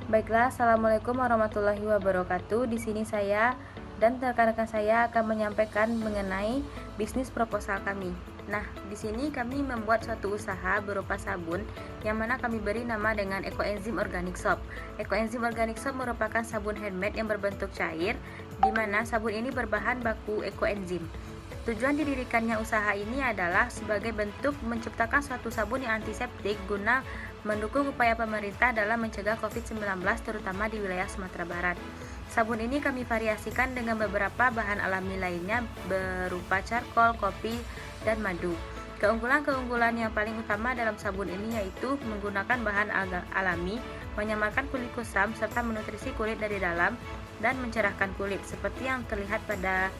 Baiklah, Assalamualaikum warahmatullahi wabarakatuh. Di sini saya dan rekan-rekan saya akan menyampaikan mengenai bisnis proposal kami. Nah, di sini kami membuat suatu usaha berupa sabun yang mana kami beri nama dengan Ekoenzim Organic Soap. Ekoenzim Organic Soap merupakan sabun handmade yang berbentuk cair, di mana sabun ini berbahan baku ekoenzim. Tujuan didirikannya usaha ini adalah sebagai bentuk menciptakan suatu sabun yang antiseptik guna mendukung upaya pemerintah dalam mencegah COVID-19 terutama di wilayah Sumatera Barat. Sabun ini kami variasikan dengan beberapa bahan alami lainnya berupa charcoal, kopi, dan madu. Keunggulan-keunggulan yang paling utama dalam sabun ini yaitu menggunakan bahan alami, menyamarkan kulit kusam, serta menutrisi kulit dari dalam dan mencerahkan kulit. Seperti yang terlihat pada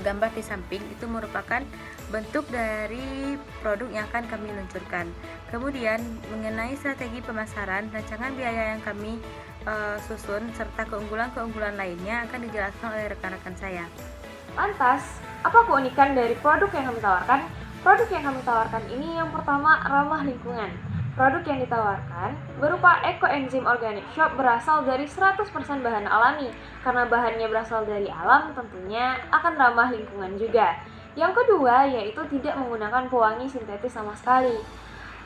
gambar di samping, itu merupakan bentuk dari produk yang akan kami luncurkan. Kemudian mengenai strategi pemasaran, rancangan biaya yang kami susun serta keunggulan-keunggulan lainnya akan dijelaskan oleh rekan-rekan saya. Lantas, apa keunikan dari produk yang kami tawarkan? Produk yang kami tawarkan ini yang pertama ramah lingkungan. Produk yang ditawarkan berupa Ekoenzim Organic Soap berasal dari 100% bahan alami. Karena bahannya berasal dari alam, tentunya akan ramah lingkungan juga. Yang kedua, yaitu tidak menggunakan pewangi sintetis sama sekali.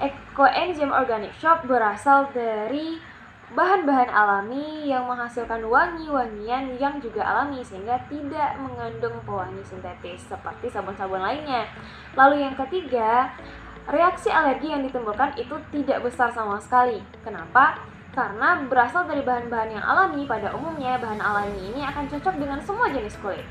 Ekoenzim Organic Soap berasal dari bahan-bahan alami yang menghasilkan wangi-wangian yang juga alami sehingga tidak mengandung pewangi sintetis seperti sabun-sabun lainnya. Lalu yang ketiga, reaksi alergi yang ditimbulkan itu tidak besar sama sekali. Kenapa? Karena berasal dari bahan-bahan yang alami. Pada umumnya bahan alami ini akan cocok dengan semua jenis kulit.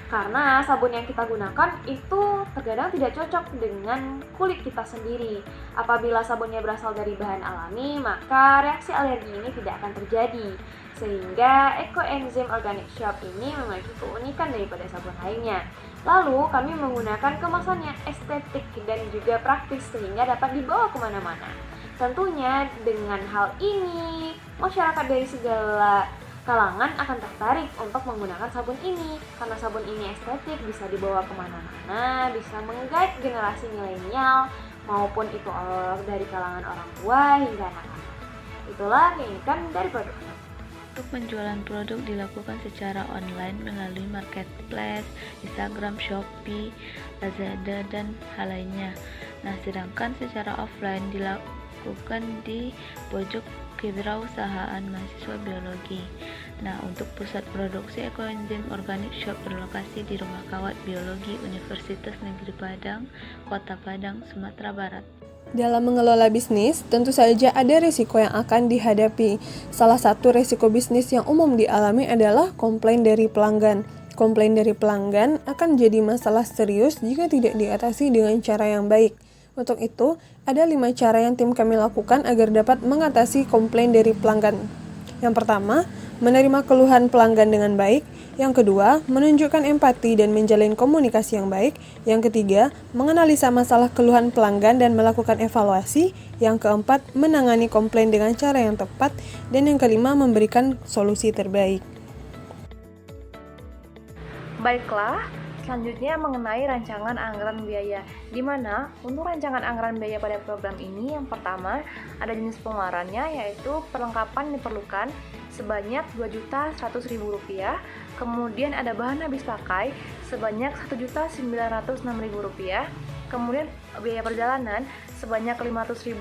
Karena sabun yang kita gunakan itu terkadang tidak cocok dengan kulit kita sendiri. Apabila sabunnya berasal dari bahan alami, maka reaksi alergi ini tidak akan terjadi. Sehingga Ekoenzim Organic Soap ini memiliki keunikan daripada sabun lainnya. Lalu kami menggunakan kemasan yang estetik dan juga praktis sehingga dapat dibawa kemana-mana. Tentunya dengan hal ini, masyarakat dari segala kalangan akan tertarik untuk menggunakan sabun ini. Karena sabun ini estetik, bisa dibawa kemana-mana, bisa menggait generasi milenial maupun itu dari kalangan orang tua hingga anak-anak. Itulah keunikan dari produknya. Untuk penjualan produk dilakukan secara online melalui marketplace, Instagram, Shopee, Lazada, dan hal lainnya. Nah, sedangkan secara offline dilakukan di pojok kewirausahaan mahasiswa biologi. Nah, untuk pusat produksi Ekoenzim Organic Soap berlokasi di Rumah Kawat Biologi Universitas Negeri Padang, Kota Padang, Sumatera Barat. Dalam mengelola bisnis, tentu saja ada risiko yang akan dihadapi. Salah satu risiko bisnis yang umum dialami adalah komplain dari pelanggan. Komplain dari pelanggan akan jadi masalah serius jika tidak diatasi dengan cara yang baik. Untuk itu, ada 5 cara yang tim kami lakukan agar dapat mengatasi komplain dari pelanggan. Yang pertama, menerima keluhan pelanggan dengan baik. Yang kedua, menunjukkan empati dan menjalin komunikasi yang baik. Yang ketiga, menganalisa masalah keluhan pelanggan dan melakukan evaluasi. Yang keempat, menangani komplain dengan cara yang tepat. Dan yang kelima, memberikan solusi terbaik. Baiklah, selanjutnya mengenai rancangan anggaran biaya, di mana untuk rancangan anggaran biaya pada program ini yang pertama ada jenis pengeluarannya yaitu perlengkapan diperlukan sebanyak Rp2.100.000, kemudian ada bahan habis pakai sebanyak Rp1.906.000, kemudian biaya perjalanan sebanyak Rp500.000,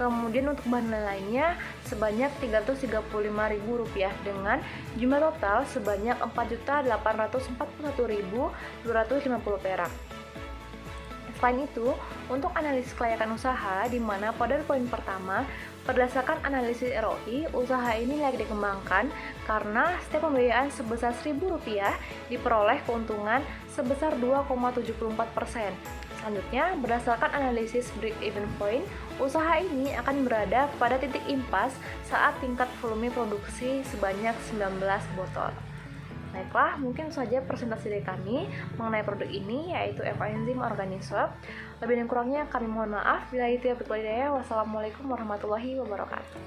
kemudian untuk bahan lainnya sebanyak Rp335.000 dengan jumlah total sebanyak Rp4.841.250 perak. Selain itu, untuk analisis kelayakan usaha, di mana pada poin pertama, berdasarkan analisis ROI, usaha ini layak dikembangkan karena setiap pembiayaan sebesar Rp1.000 diperoleh keuntungan sebesar 2,74%. Selanjutnya, berdasarkan analisis break-even point, usaha ini akan berada pada titik impas saat tingkat volume produksi sebanyak 19 botol. Baiklah, mungkin saja presentasi dari kami mengenai produk ini, yaitu Ekoenzim Organic Soap. Lebih dan kurangnya kami mohon maaf. Bila itu ya, wassalamualaikum warahmatullahi wabarakatuh.